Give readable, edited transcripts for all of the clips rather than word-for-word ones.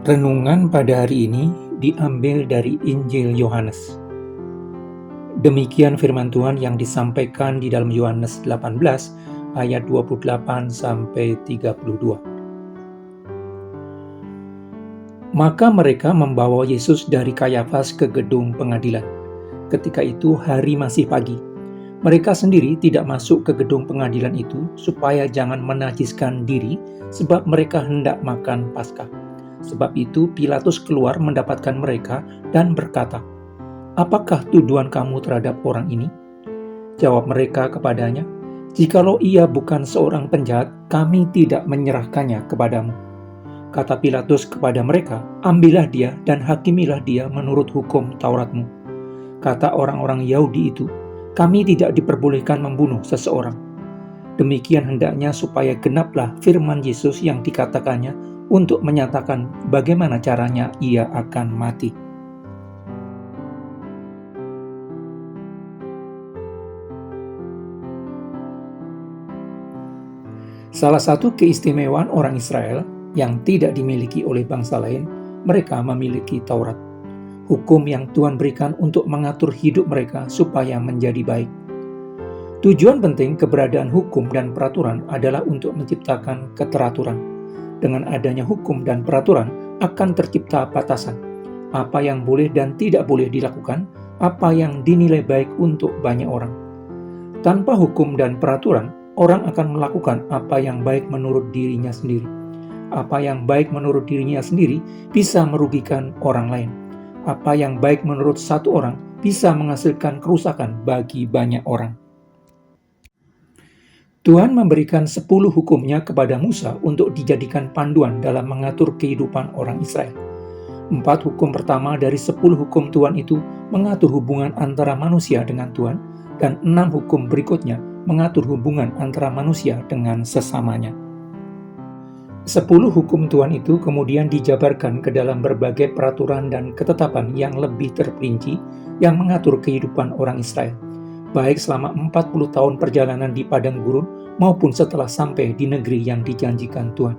Renungan pada hari ini diambil dari Injil Yohanes. Demikian firman Tuhan yang disampaikan di dalam Yohanes 18 ayat 28 sampai 32. Maka mereka membawa Yesus dari Kayafas ke gedung pengadilan. Ketika itu hari masih pagi. Mereka sendiri tidak masuk ke gedung pengadilan itu supaya jangan menajiskan diri, sebab mereka hendak makan Paskah. Sebab itu Pilatus keluar mendapatkan mereka dan berkata, "Apakah tuduhan kamu terhadap orang ini?" Jawab mereka kepadanya, "Jikalau ia bukan seorang penjahat, kami tidak menyerahkannya kepadamu." Kata Pilatus kepada mereka, "Ambillah dia dan hakimilah dia menurut hukum Tauratmu." Kata orang-orang Yahudi itu, "Kami tidak diperbolehkan membunuh seseorang." Demikian hendaknya supaya genaplah firman Yesus yang dikatakannya untuk menyatakan bagaimana caranya ia akan mati. Salah satu keistimewaan orang Israel yang tidak dimiliki oleh bangsa lain, mereka memiliki Taurat. Hukum yang Tuhan berikan untuk mengatur hidup mereka supaya menjadi baik. Tujuan penting keberadaan hukum dan peraturan adalah untuk menciptakan keteraturan. Dengan adanya hukum dan peraturan akan tercipta batasan. Apa yang boleh dan tidak boleh dilakukan, apa yang dinilai baik untuk banyak orang. Tanpa hukum dan peraturan, orang akan melakukan apa yang baik menurut dirinya sendiri. Apa yang baik menurut dirinya sendiri bisa merugikan orang lain. Apa yang baik menurut satu orang bisa menghasilkan kerusakan bagi banyak orang. Tuhan memberikan 10 hukumnya kepada Musa untuk dijadikan panduan dalam mengatur kehidupan orang Israel. 4 hukum pertama dari 10 hukum Tuhan itu mengatur hubungan antara manusia dengan Tuhan, dan 6 hukum berikutnya mengatur hubungan antara manusia dengan sesamanya. 10 hukum Tuhan itu kemudian dijabarkan ke dalam berbagai peraturan dan ketetapan yang lebih terperinci yang mengatur kehidupan orang Israel, baik selama 40 tahun perjalanan di padang gurun maupun setelah sampai di negeri yang dijanjikan Tuhan.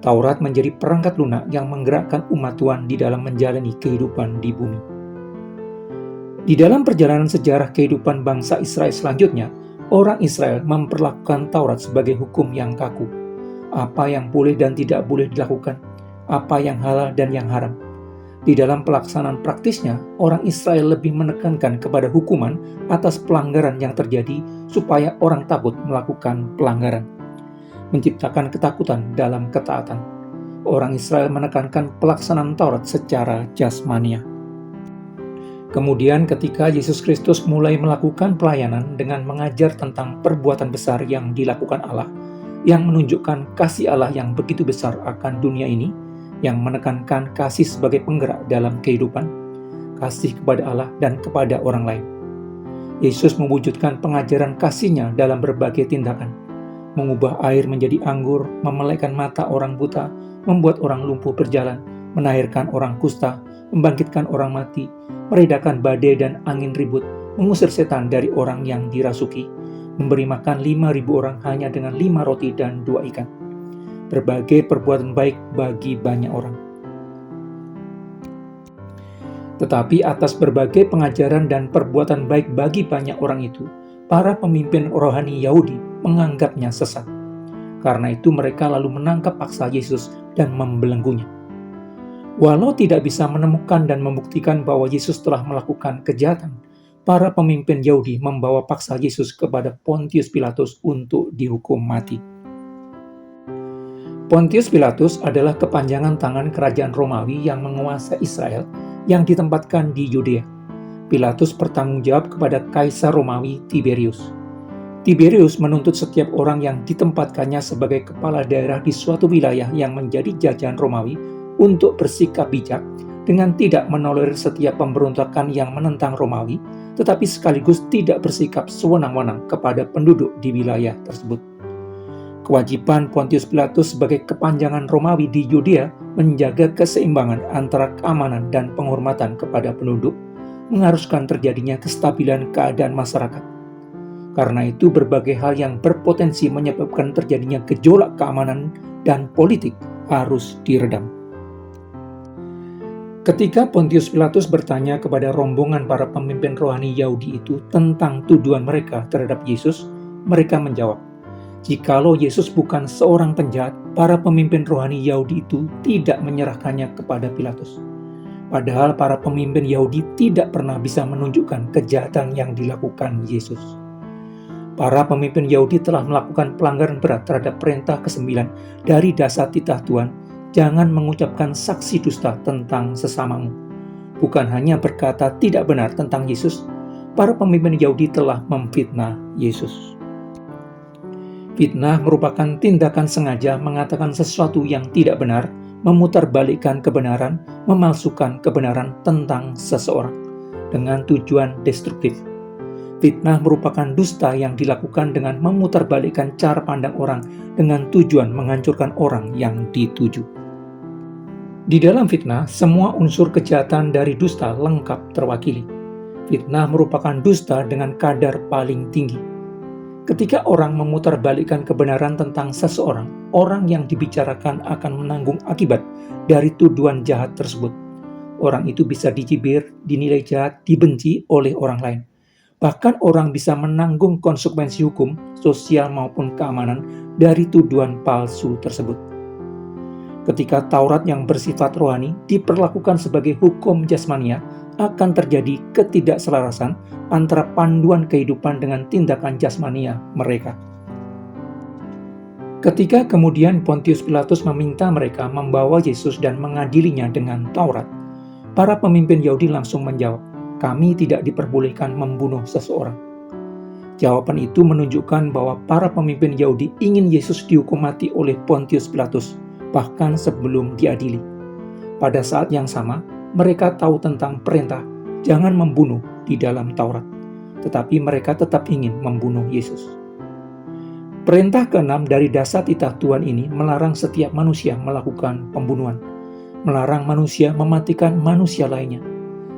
Taurat menjadi perangkat lunak yang menggerakkan umat Tuhan di dalam menjalani kehidupan di bumi. Di dalam perjalanan sejarah kehidupan bangsa Israel selanjutnya, orang Israel memperlakukan Taurat sebagai hukum yang kaku. Apa yang boleh dan tidak boleh dilakukan, apa yang halal dan yang haram. Di dalam pelaksanaan praktisnya, orang Israel lebih menekankan kepada hukuman atas pelanggaran yang terjadi supaya orang takut melakukan pelanggaran. Menciptakan ketakutan dalam ketaatan. Orang Israel menekankan pelaksanaan Taurat secara jasmania. Kemudian ketika Yesus Kristus mulai melakukan pelayanan dengan mengajar tentang perbuatan besar yang dilakukan Allah, yang menunjukkan kasih Allah yang begitu besar akan dunia ini, yang menekankan kasih sebagai penggerak dalam kehidupan, kasih kepada Allah dan kepada orang lain. Yesus mewujudkan pengajaran kasih-Nya dalam berbagai tindakan, mengubah air menjadi anggur, memelekkan mata orang buta, membuat orang lumpuh berjalan, melahirkan orang kusta, membangkitkan orang mati, meredakan badai dan angin ribut, mengusir setan dari orang yang dirasuki, memberi makan 5.000 orang hanya dengan 5 roti dan 2 ikan. Berbagai perbuatan baik bagi banyak orang. Tetapi atas berbagai pengajaran dan perbuatan baik bagi banyak orang itu, para pemimpin rohani Yahudi menganggapnya sesat. Karena itu mereka lalu menangkap paksa Yesus dan membelenggunya. Walau tidak bisa menemukan dan membuktikan bahwa Yesus telah melakukan kejahatan, para pemimpin Yahudi membawa paksa Yesus kepada Pontius Pilatus untuk dihukum mati. Pontius Pilatus adalah kepanjangan tangan kerajaan Romawi yang menguasai Israel yang ditempatkan di Yudea. Pilatus bertanggung jawab kepada Kaisar Romawi Tiberius. Tiberius menuntut setiap orang yang ditempatkannya sebagai kepala daerah di suatu wilayah yang menjadi jajahan Romawi untuk bersikap bijak dengan tidak menolerir setiap pemberontakan yang menentang Romawi, tetapi sekaligus tidak bersikap sewenang-wenang kepada penduduk di wilayah tersebut. Kewajiban Pontius Pilatus sebagai kepanjangan Romawi di Yudea menjaga keseimbangan antara keamanan dan penghormatan kepada penduduk, mengharuskan terjadinya kestabilan keadaan masyarakat. Karena itu berbagai hal yang berpotensi menyebabkan terjadinya gejolak keamanan dan politik harus diredam. Ketika Pontius Pilatus bertanya kepada rombongan para pemimpin rohani Yahudi itu tentang tuduhan mereka terhadap Yesus, mereka menjawab, "Jikalau Yesus bukan seorang penjahat, para pemimpin rohani Yahudi itu tidak menyerahkannya kepada Pilatus." Padahal para pemimpin Yahudi tidak pernah bisa menunjukkan kejahatan yang dilakukan Yesus. Para pemimpin Yahudi telah melakukan pelanggaran berat terhadap perintah ke-9 dari dasar titah Tuhan, jangan mengucapkan saksi dusta tentang sesamamu. Bukan hanya berkata tidak benar tentang Yesus, para pemimpin Yahudi telah memfitnah Yesus. Fitnah merupakan tindakan sengaja mengatakan sesuatu yang tidak benar, memutarbalikkan kebenaran, memalsukan kebenaran tentang seseorang dengan tujuan destruktif. Fitnah merupakan dusta yang dilakukan dengan memutarbalikkan cara pandang orang dengan tujuan menghancurkan orang yang dituju. Di dalam fitnah, semua unsur kejahatan dari dusta lengkap terwakili. Fitnah merupakan dusta dengan kadar paling tinggi. Ketika orang memutarbalikkan kebenaran tentang seseorang, orang yang dibicarakan akan menanggung akibat dari tuduhan jahat tersebut. Orang itu bisa dicibir, dinilai jahat, dibenci oleh orang lain. Bahkan orang bisa menanggung konsekuensi hukum, sosial maupun keamanan dari tuduhan palsu tersebut. Ketika Taurat yang bersifat rohani diperlakukan sebagai hukum jasmania, akan terjadi ketidakselarasan antara panduan kehidupan dengan tindakan jasmania mereka. Ketika kemudian Pontius Pilatus meminta mereka membawa Yesus dan mengadilinya dengan Taurat, para pemimpin Yahudi langsung menjawab, "Kami tidak diperbolehkan membunuh seseorang." Jawaban itu menunjukkan bahwa para pemimpin Yahudi ingin Yesus dihukum mati oleh Pontius Pilatus, bahkan sebelum diadili. Pada saat yang sama, mereka tahu tentang perintah jangan membunuh di dalam Taurat, tetapi mereka tetap ingin membunuh Yesus. Perintah ke-6 dari dasar titah Tuhan ini melarang setiap manusia melakukan pembunuhan, melarang manusia mematikan manusia lainnya,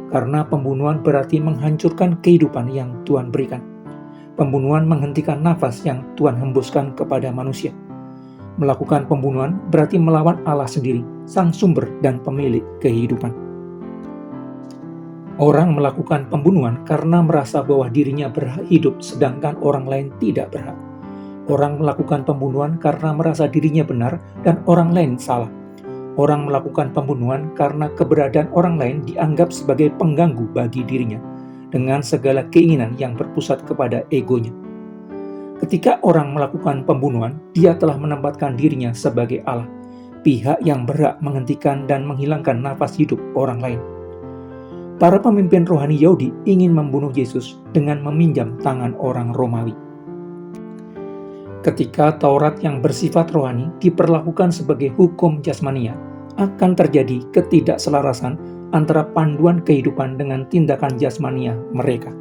karena pembunuhan berarti menghancurkan kehidupan yang Tuhan berikan. Pembunuhan menghentikan nafas yang Tuhan hembuskan kepada manusia. Melakukan pembunuhan berarti melawan Allah sendiri, sang sumber dan pemilik kehidupan. Orang melakukan pembunuhan karena merasa bahwa dirinya berhak hidup sedangkan orang lain tidak berhak. Orang melakukan pembunuhan karena merasa dirinya benar dan orang lain salah. Orang melakukan pembunuhan karena keberadaan orang lain dianggap sebagai pengganggu bagi dirinya, dengan segala keinginan yang berpusat kepada egonya. Ketika orang melakukan pembunuhan, dia telah menempatkan dirinya sebagai Allah, pihak yang berhak menghentikan dan menghilangkan nafas hidup orang lain. Para pemimpin rohani Yahudi ingin membunuh Yesus dengan meminjam tangan orang Romawi. Ketika Taurat yang bersifat rohani diperlakukan sebagai hukum jasmania, akan terjadi ketidakselarasan antara panduan kehidupan dengan tindakan jasmania mereka.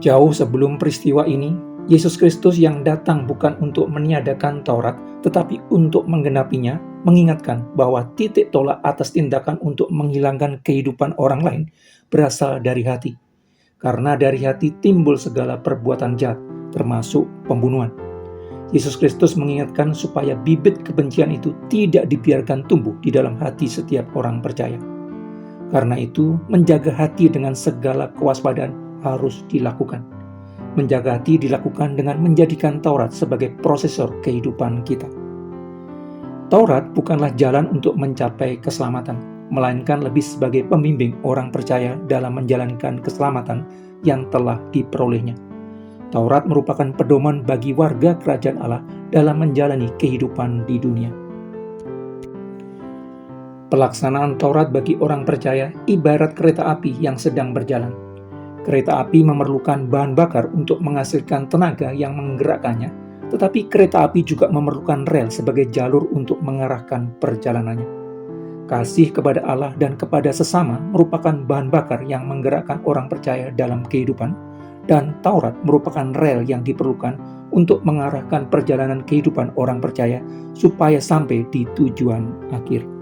Jauh sebelum peristiwa ini, Yesus Kristus yang datang bukan untuk meniadakan Taurat, tetapi untuk menggenapinya, mengingatkan bahwa titik tolak atas tindakan untuk menghilangkan kehidupan orang lain berasal dari hati. Karena dari hati timbul segala perbuatan jahat, termasuk pembunuhan. Yesus Kristus mengingatkan supaya bibit kebencian itu tidak dibiarkan tumbuh di dalam hati setiap orang percaya. Karena itu, menjaga hati dengan segala kewaspadaan harus dilakukan. Menjaga hati dilakukan dengan menjadikan Taurat sebagai prosesor kehidupan kita. Taurat bukanlah jalan untuk mencapai keselamatan, melainkan lebih sebagai pembimbing orang percaya dalam menjalankan keselamatan yang telah diperolehnya. Taurat merupakan pedoman bagi warga kerajaan Allah dalam menjalani kehidupan di dunia. Pelaksanaan Taurat bagi orang percaya ibarat kereta api yang sedang berjalan. Kereta api memerlukan bahan bakar untuk menghasilkan tenaga yang menggerakkannya, tetapi kereta api juga memerlukan rel sebagai jalur untuk mengarahkan perjalanannya. Kasih kepada Allah dan kepada sesama merupakan bahan bakar yang menggerakkan orang percaya dalam kehidupan, dan Taurat merupakan rel yang diperlukan untuk mengarahkan perjalanan kehidupan orang percaya supaya sampai di tujuan akhir.